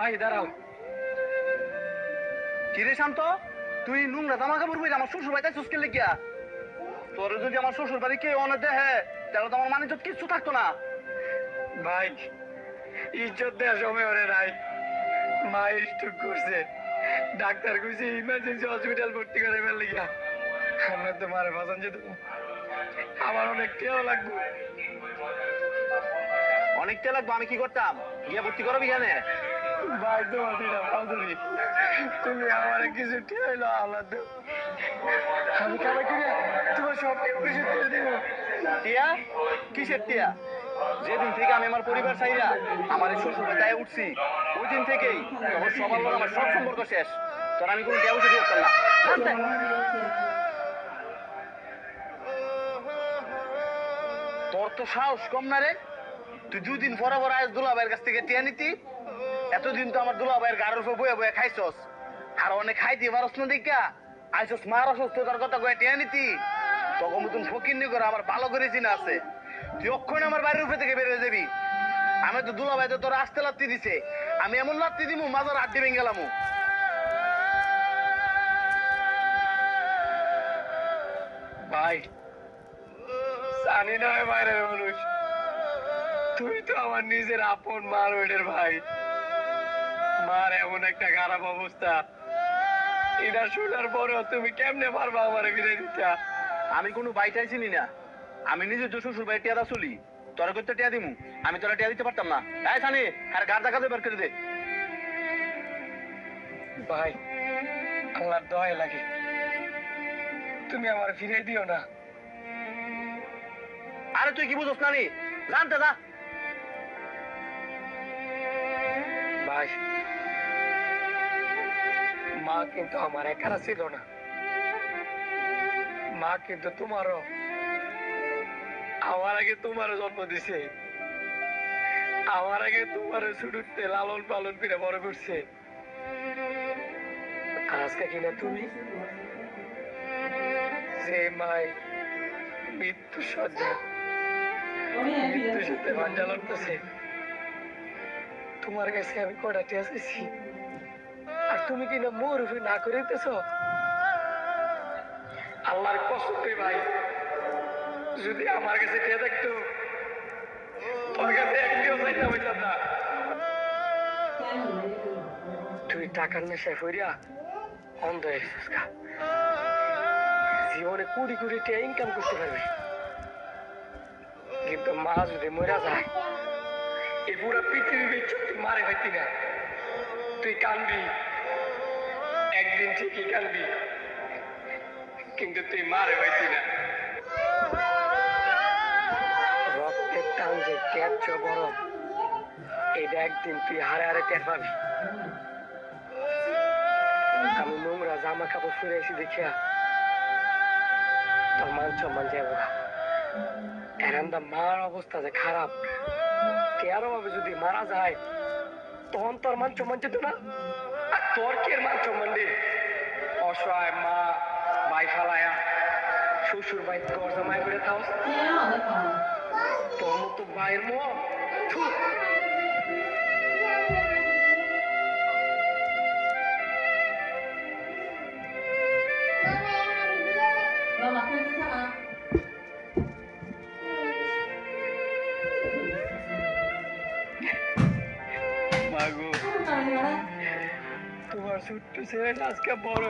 ভাই দাঁড়াও। কিরে শান্ত, তুই নোংরা জামা কাপড় পরে আমার শ্বশুর বাড়িতে চুসকে লেগিয়া? তোর যদি আমার শ্বশুর বাড়ি কেউ অনেক দেহে তাহলে তো আমার মানে কিচ্ছু থাকতো না। ভাই ইজ্জত দেওয়ার সময় ওরে নাই, মায়ের স্ট্রোক করছে, ডাক্তার কইছে ইমার্জেন্সি হসপিটাল ভর্তি করে ফেললি গা। আমরা তো মারে বাঁচান যেত, আমার অনেক টেও লাগবে। অনেকটা লাগবে, আমি কি করতাম? গিয়ে ভর্তি করবি কেন? ভাই তোমার দুইটা বাঁধুরি, তুমি আমার কিছু টেলো আল্লাহ দেব, আমি কামাই করে তোমার সব কিছু তুলে দেবো। টিয়া? কিসের টিয়া? যেদিন থেকে আমি আমার পরিবার চাইরা আমার এই শ্বশুর বাড়িতে উঠছি ওই দিন থেকেই তখন সবার লোক আমার সব সম্পর্ক শেষ। তোর আমি কোনো টিয়া বসে করতাম না। জানতে? তোর তো সাহস কম না রে, তুই দুদিন পরে পরে আজ দুলাভাইয়ের কাছ থেকে টিয়া নিতি। এতদিন তো আমার দুলাভাইয়ের গাড়ির উপর বয়ে বয়ে খাইছস, আর অনেক খাইতি পারস না দেখা আইসস মার অসুস্থতার কথা কয়ে টিয়া নিতি। তখন মতন ফকির করে আমার ভালো করে চিনা আছে, তুই অক্ষণ আমার বাড়ির উপরে থেকে বেরিয়ে যাবি। আমি তো দুলাভাই তো তোর আসতে লাত্তি দিছে, আমি এমন লাত্তি দিমু মাজার আড্ডি ভেঙে গেলামু। ভাই জানি না বাইরের মানুষ, তুই তো আমার নিজের আপন মার ওইটার ভাই। মার এমন একটা খারাপ অবস্থা, এটা শোনার পরেও তুমি কেমনে পারবা আমার ফিরে দিতে? আমি কোনো বাইটাই চিনি না, আমি নিজে শ্বশুর বাড়ি টিয়া চলি, তোরা করতে টিয়া দিমু? আমি তোরা টিয়া দিতে পারতাম না। এই সানি আর গার দেখা বের করে দে। ভাই আল্লাহর দয়া লাগে, তুমি আমার ফিরে দিও না। আরে তুই কি বুঝোস না নি? জানতে যা। ভাই মা কিন্তু আমার একারা ছিল না, মা কিন্তু তোমারও, আমার আগে তোমারও জন্ম দিছে, আমার আগে তোমার শুরুতে লালন পালন করে বড় করছে। আজকে কিনা তুমি যে মায় মৃত্যু সজ্জা, মৃত্যুর সাথে মাঞ্জা লড়তেছে, তোমার কাছে আমি কটা টিয়া চাইছি, আর তুমি কিনা মোর উপরে না করে দিতেছ। আল্লাহর কসম রে ভাই, যদি আমার কাছে টিয়া থাকতো তোর কাছে একটিও চাইতে হইতাম না। তুই টাকার নেশায় ফিরিয়া অন্ধ হয়ে গেছিস গা। জীবনে কোটি কোটি টিয়া ইনকাম করতে পারবি, কিন্তু মা যদি মরা যায় এই পুরো পৃথিবী বেচে তুই মারে হইতি না। তুই কানবি, একদিন ঠিকই কানবি, কিন্তু তুই মারে হইতি না। রক্তের টান যে ক্যাচ বড়, এটা একদিন তুই হারে হারে টের পাবি। আমি নোংরা জামা কাপড় ফিরে এসে দেখিয়া তোর মান সম্মান যাবো না। এরান্দা মার অবস্থা যে খারাপ, তেরো ভাবে যদি মারা যায় তখন তোর মান সম্মান যেত না। আর তোর কে মান সম্মান রে? অসহায় মা ভাই ফালায়া শ্বশুর ভাই ঘর জামাই করে থাও, তোর মতো ভাইয়ের মোহ। মাগো তোমার ছোট্ট ছেলেটা আজকে বড়